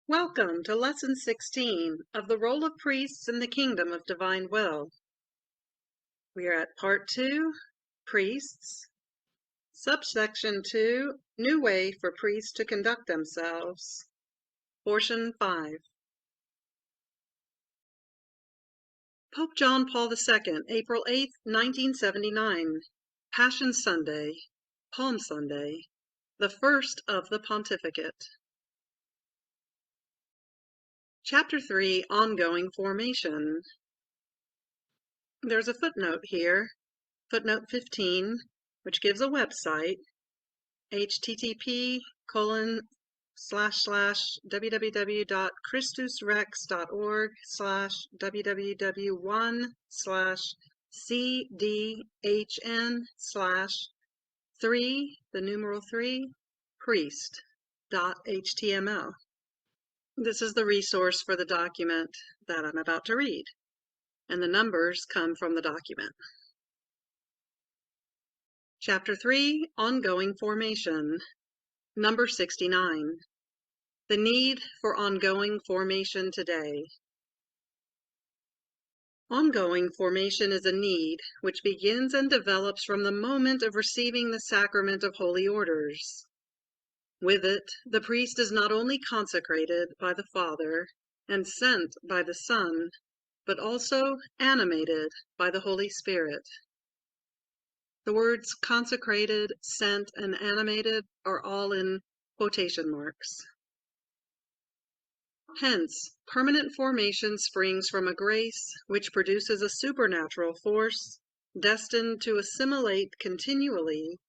Welcome to Lesson 16 of the Role of Priests in the Kingdom of Divine Will. We are at Part 2, Priests, Subsection 2, New Way for Priests to Conduct Themselves, Portion 5. Pope John Paul II, April 8, 1979, Passion Sunday, Palm Sunday, the first of the Pontificate. Chapter 3, Ongoing Formation. There's a footnote here, footnote 15, which gives a website, http://www.christusrex.org/www1/3 priest.html. This is the resource for the document that I'm about to read, and the numbers come from the document. Chapter 3, Ongoing Formation, number 69. The need for ongoing formation today. Ongoing formation is a need which begins and develops from the moment of receiving the sacrament of holy orders. With it, the priest is not only consecrated by the Father and sent by the Son, but also animated by the Holy Spirit. The words consecrated, sent, and animated are all in quotation marks. Hence, permanent formation springs from a grace which produces a supernatural force destined to assimilate continually,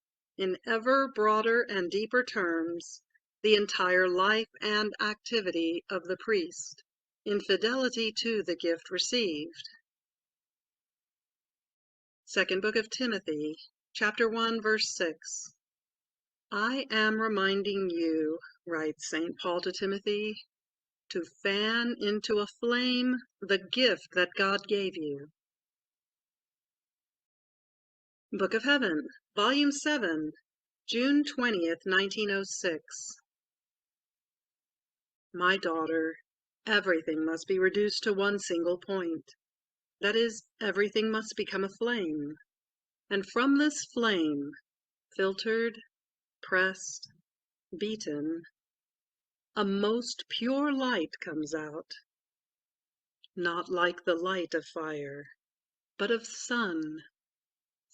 in ever broader and deeper terms, the entire life and activity of the priest, in fidelity to the gift received. Second Book of Timothy, chapter 1, verse 6. I am reminding you, writes St. Paul to Timothy, to fan into a flame the gift that God gave you. Book of Heaven, Volume 7, June 20th, 1906. My daughter, everything must be reduced to one single point. That is, everything must become a flame. And from this flame, filtered, pressed, beaten, a most pure light comes out. Not like the light of fire, but of sun,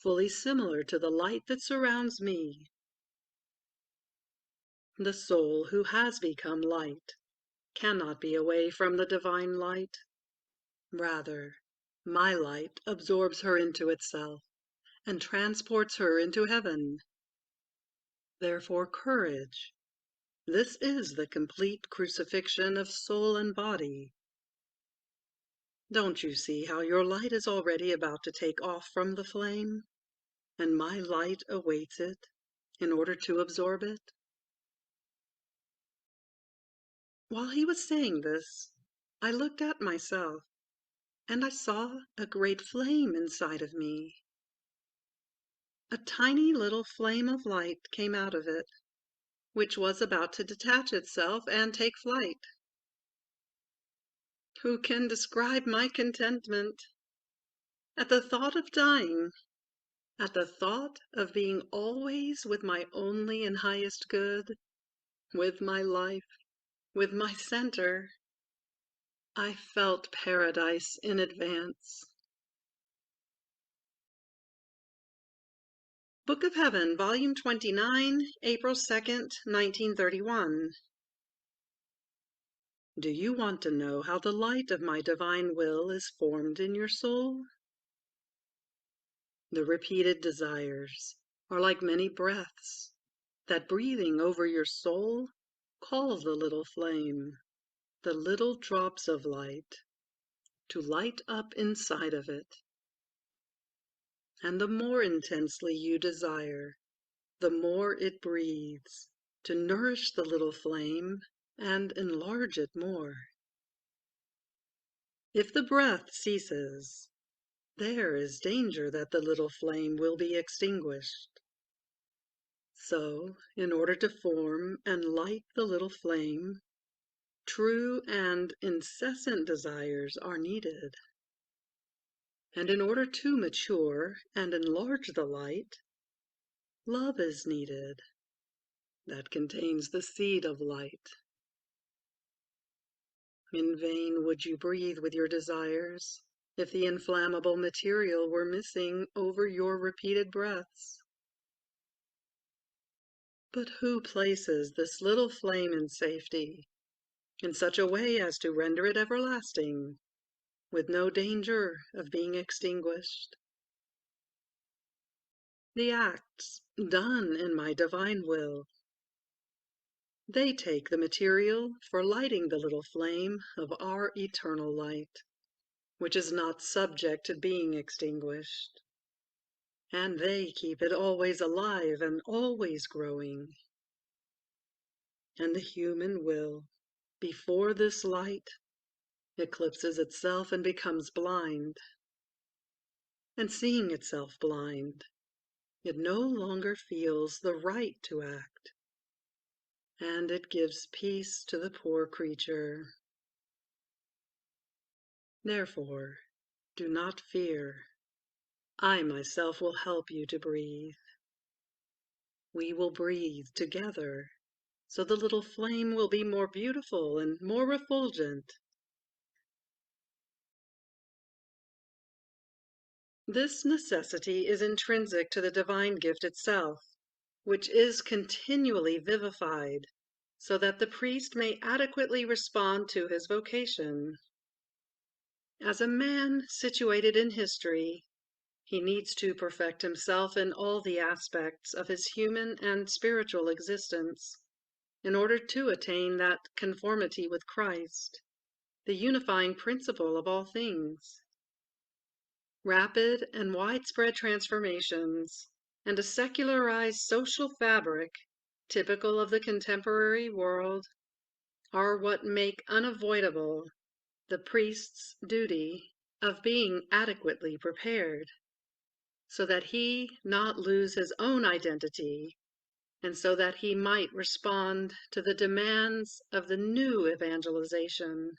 fully similar to the light that surrounds me. The soul who has become light cannot be away from the divine light. Rather, my light absorbs her into itself and transports her into heaven. Therefore, courage. This is the complete crucifixion of soul and body. Don't you see how your light is already about to take off from the flame, and my light awaits it in order to absorb it? While he was saying this, I looked at myself, and I saw a great flame inside of me. A tiny little flame of light came out of it, which was about to detach itself and take flight. Who can describe my contentment at the thought of dying, at the thought of being always with my only and highest good, with my life, with my center? I felt paradise in advance. Book of Heaven, Volume 29, April 2nd, 1931. Do you want to know how the light of my divine will is formed in your soul? The repeated desires are like many breaths that, breathing over your soul, call the little flame, the little drops of light, to light up inside of it. And the more intensely you desire, the more it breathes to nourish the little flame and enlarge it more. If the breath ceases, there is danger that the little flame will be extinguished. So, in order to form and light the little flame, true and incessant desires are needed. And in order to mature and enlarge the light, love is needed that contains the seed of light. In vain would you breathe with your desires if the inflammable material were missing over your repeated breaths. But who places this little flame in safety, in such a way as to render it everlasting, with no danger of being extinguished? The acts done in my divine will, they take the material for lighting the little flame of our eternal light, which is not subject to being extinguished, and they keep it always alive and always growing. And the human will, before this light, eclipses itself and becomes blind. And seeing itself blind, it no longer feels the right to act, and it gives peace to the poor creature. Therefore, do not fear. I myself will help you to breathe. We will breathe together, so the little flame will be more beautiful and more refulgent. This necessity is intrinsic to the divine gift itself, which is continually vivified, so that the priest may adequately respond to his vocation. As a man situated in history, he needs to perfect himself in all the aspects of his human and spiritual existence, in order to attain that conformity with Christ, the unifying principle of all things. Rapid and widespread transformations, and a secularized social fabric typical of the contemporary world, are what make unavoidable the priest's duty of being adequately prepared, so that he not lose his own identity, and so that he might respond to the demands of the new evangelization.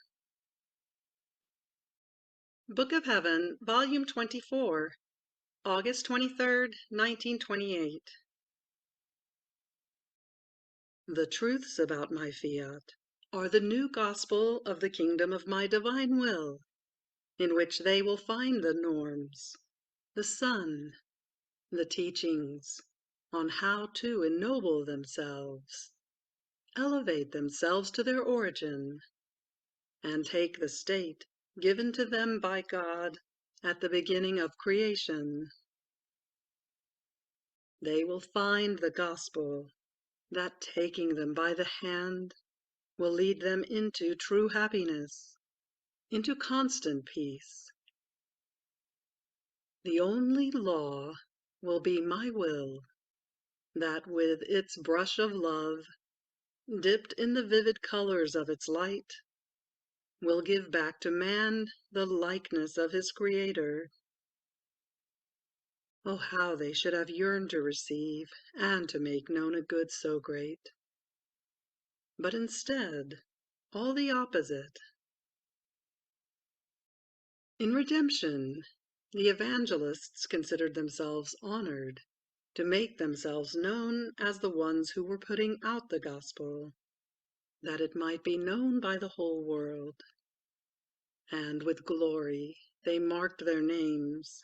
Book of Heaven, Volume 24, August 23rd, 1928. The truths about my fiat are the new gospel of the kingdom of my divine will, in which they will find the norms, the sun, the teachings on how to ennoble themselves, elevate themselves to their origin, and take the state given to them by God at the beginning of creation. They will find the gospel that, taking them by the hand, will lead them into true happiness, into constant peace. The only law will be my will, that with its brush of love, dipped in the vivid colors of its light, will give back to man the likeness of his Creator. Oh, how they should have yearned to receive and to make known a good so great! But instead, all the opposite. In redemption, the evangelists considered themselves honored to make themselves known as the ones who were putting out the gospel, that it might be known by the whole world. And with glory they marked their names,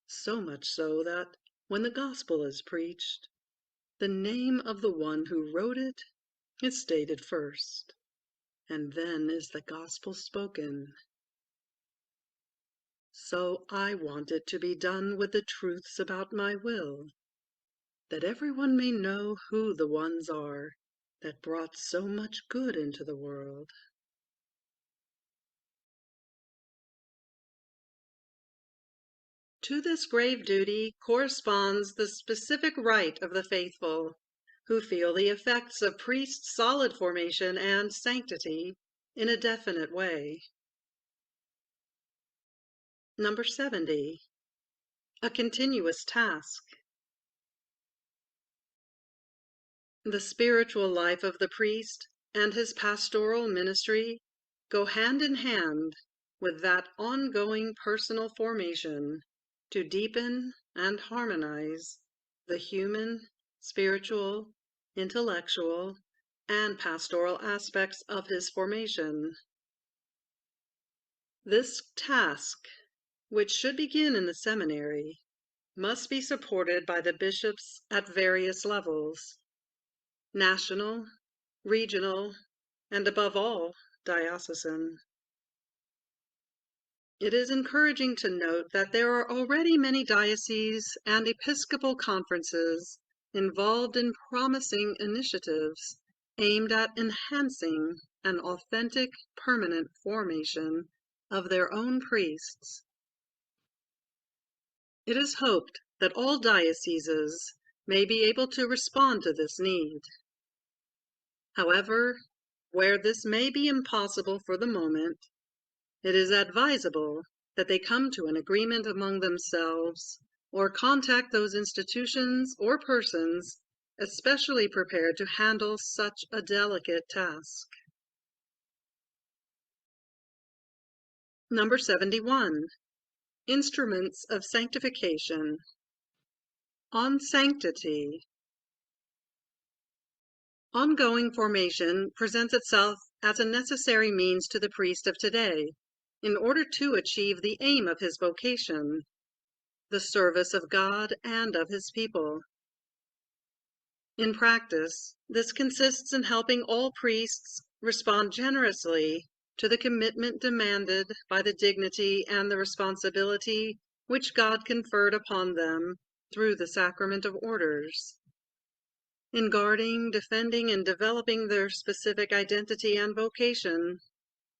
so much so that when the gospel is preached, the name of the one who wrote it is stated first, and then is the gospel spoken. So I want it to be done with the truths about my will, that everyone may know who the ones are that brought so much good into the world. To this grave duty corresponds the specific right of the faithful, who feel the effects of priest's solid formation and sanctity in a definite way. Number 70. A continuous task. The spiritual life of the priest and his pastoral ministry go hand in hand with that ongoing personal formation to deepen and harmonize the human, spiritual, intellectual, and pastoral aspects of his formation. This task, which should begin in the seminary, must be supported by the bishops at various levels: national, regional, and above all, diocesan. It is encouraging to note that there are already many dioceses and episcopal conferences involved in promising initiatives aimed at enhancing an authentic, permanent formation of their own priests. It is hoped that all dioceses may be able to respond to this need. However, where this may be impossible for the moment, it is advisable that they come to an agreement among themselves or contact those institutions or persons especially prepared to handle such a delicate task. Number 71. Instruments of Sanctification. On Sanctity. Ongoing formation presents itself as a necessary means to the priest of today in order to achieve the aim of his vocation, the service of God and of his people. In practice, this consists in helping all priests respond generously to the commitment demanded by the dignity and the responsibility which God conferred upon them through the sacrament of orders. In guarding, defending, and developing their specific identity and vocation,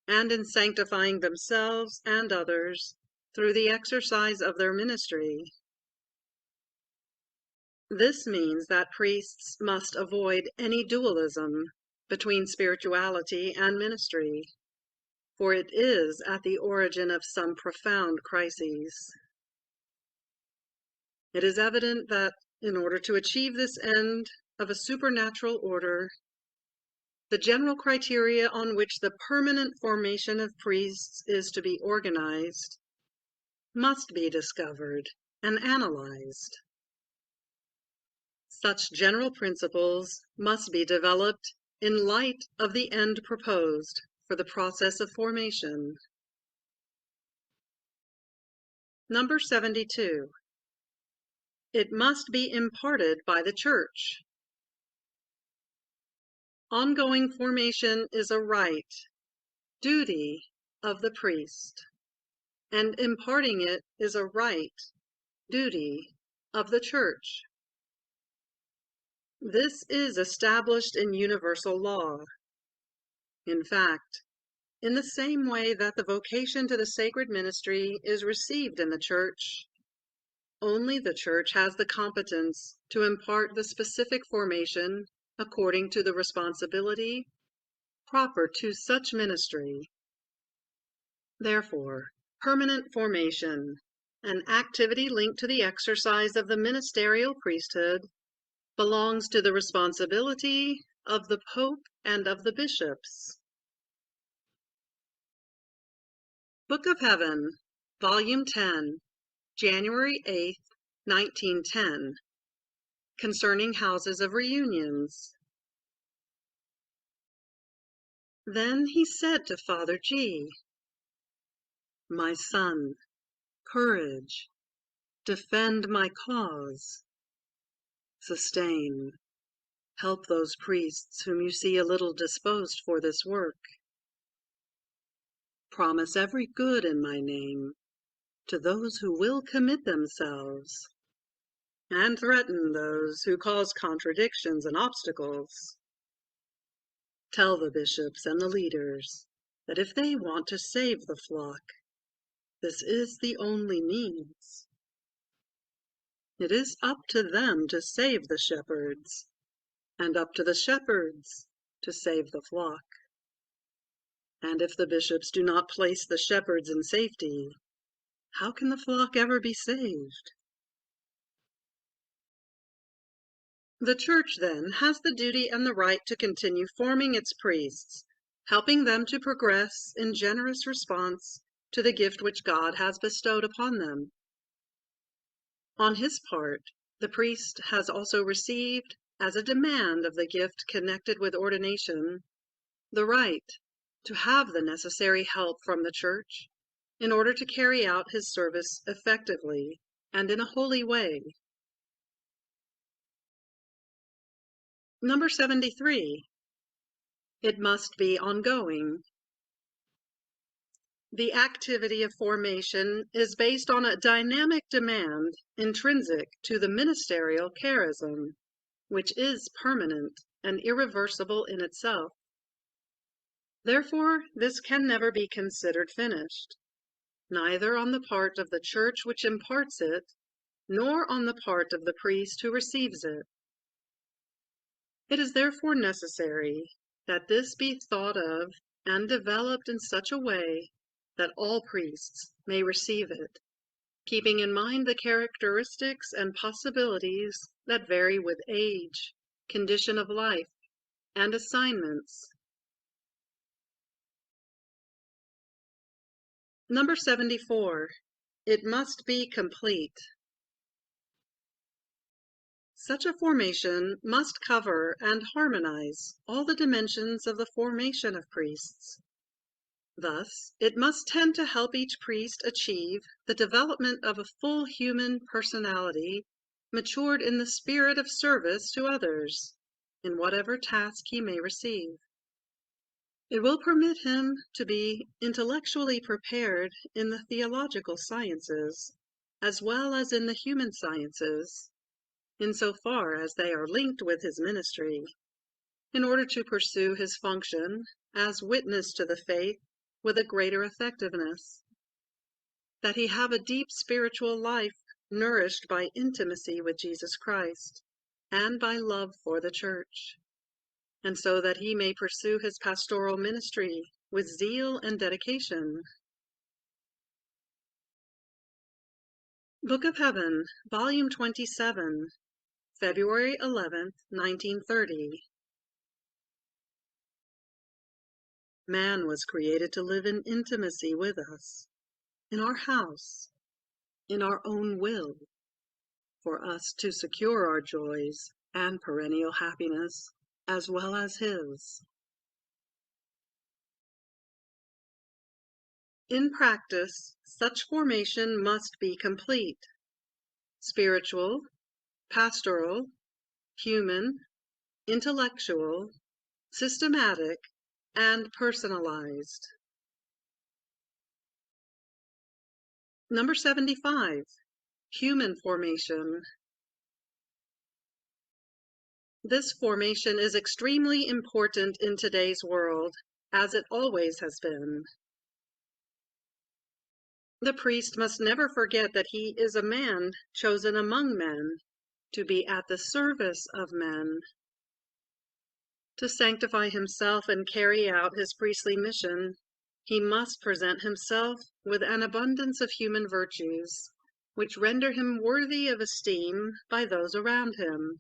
and in sanctifying themselves and others through the exercise of their ministry. This means that priests must avoid any dualism between spirituality and ministry, for it is at the origin of some profound crises. It is evident that in order to achieve this end of a supernatural order, the general criteria on which the permanent formation of priests is to be organized must be discovered and analyzed. Such general principles must be developed in light of the end proposed for the process of formation. Number 72. It must be imparted by the Church. Ongoing formation is a right, duty of the priest, and imparting it is a right, duty of the Church. This is established in universal law. In fact, in the same way that the vocation to the sacred ministry is received in the Church, only the Church has the competence to impart the specific formation according to the responsibility proper to such ministry. Therefore, permanent formation, an activity linked to the exercise of the ministerial priesthood, belongs to the responsibility of the Pope and of the bishops. Book of Heaven, Volume 10, January 8, 1910, concerning houses of reunions. Then he said to Father G, "My son, courage, defend my cause, sustain, help those priests whom you see a little disposed for this work. Promise every good in my name to those who will commit themselves, and threaten those who cause contradictions and obstacles. Tell the bishops and the leaders that if they want to save the flock, this is the only means. It is up to them to save the shepherds, and up to the shepherds to save the flock. And if the bishops do not place the shepherds in safety, how can the flock ever be saved? The Church, then, has the duty and the right to continue forming its priests, helping them to progress in generous response to the gift which God has bestowed upon them. On his part, the priest has also received, as a demand of the gift connected with ordination, the right to have the necessary help from the Church in order to carry out his service effectively and in a holy way. Number 73. It must be ongoing. The activity of formation is based on a dynamic demand intrinsic to the ministerial charism, which is permanent and irreversible in itself. Therefore, this can never be considered finished, neither on the part of the Church which imparts it, nor on the part of the priest who receives it. It is therefore necessary that this be thought of and developed in such a way that all priests may receive it, keeping in mind the characteristics and possibilities that vary with age, condition of life, and assignments. Number 74. It must be complete. Such a formation must cover and harmonize all the dimensions of the formation of priests. Thus, it must tend to help each priest achieve the development of a full human personality, matured in the spirit of service to others, in whatever task he may receive. It will permit him to be intellectually prepared in the theological sciences, as well as in the human sciences, in so far as they are linked with his ministry, in order to pursue his function as witness to the faith with a greater effectiveness, that he have a deep spiritual life nourished by intimacy with Jesus Christ and by love for the Church, and so that he may pursue his pastoral ministry with zeal and dedication. Book of Heaven, Volume 27, February 11th, 1930. Man was created to live in intimacy with us, in our house, in our own will, for us to secure our joys and perennial happiness, as well as his. In practice, such formation must be complete: spiritual, pastoral, human, intellectual, systematic, and personalized. Number 75. Human formation. This formation is extremely important in today's world, as it always has been. The priest must never forget that he is a man chosen among men, to be at the service of men. To sanctify himself and carry out his priestly mission, he must present himself with an abundance of human virtues, which render him worthy of esteem by those around him.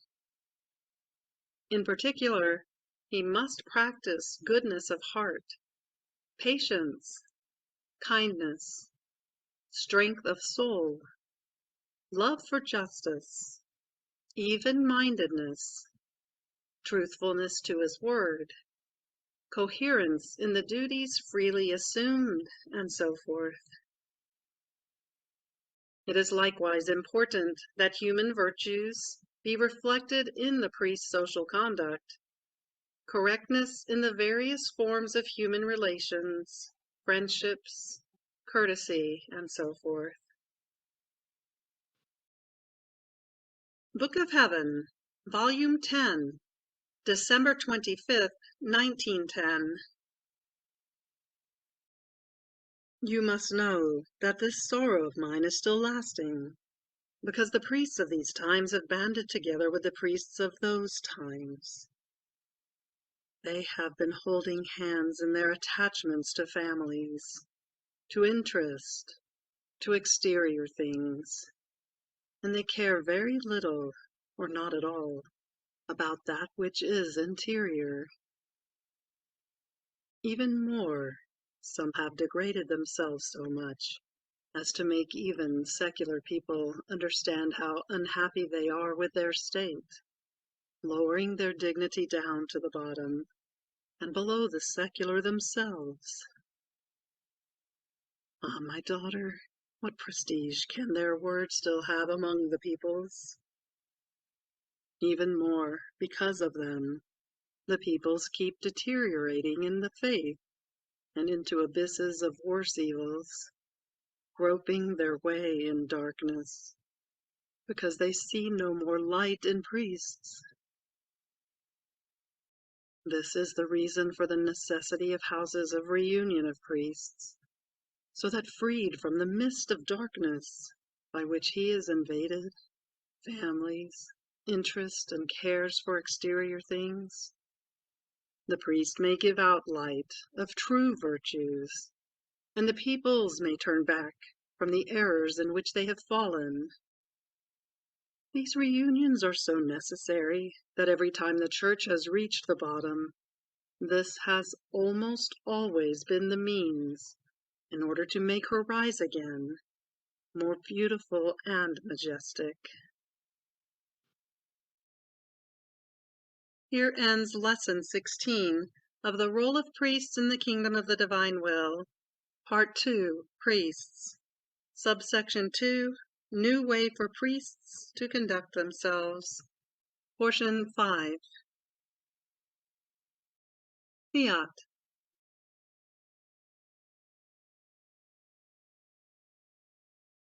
In particular, he must practice goodness of heart, patience, kindness, strength of soul, love for justice, even-mindedness, truthfulness to his word, coherence in the duties freely assumed, and so forth. It is likewise important that human virtues be reflected in the priest's social conduct, correctness in the various forms of human relations, friendships, courtesy, and so forth. Book of Heaven, Volume 10, December 25th, 1910. You must know that this sorrow of mine is still lasting, because the priests of these times have banded together with the priests of those times. They have been holding hands in their attachments to families, to interest, to exterior things, and they care very little or not at all about that which is interior. Even more, some have degraded themselves so much as to make even secular people understand how unhappy they are with their state, lowering their dignity down to the bottom and below the secular themselves. Ah, my daughter, what prestige can their word still have among the peoples? Even more, because of them, the peoples keep deteriorating in the faith and into abysses of worse evils, groping their way in darkness, because they see no more light in priests. This is the reason for the necessity of houses of reunion of priests, so that freed from the mist of darkness by which he is invaded, families, interest, and cares for exterior things, the priest may give out light of true virtues, and the peoples may turn back from the errors in which they have fallen. These reunions are so necessary that every time the Church has reached the bottom, this has almost always been the means in order to make her rise again, more beautiful and majestic. Here ends Lesson 16 of the Role of Priests in the Kingdom of the Divine Will, Part 2, Priests. Subsection 2, New Way for Priests to Conduct Themselves. Portion 5. Fiat.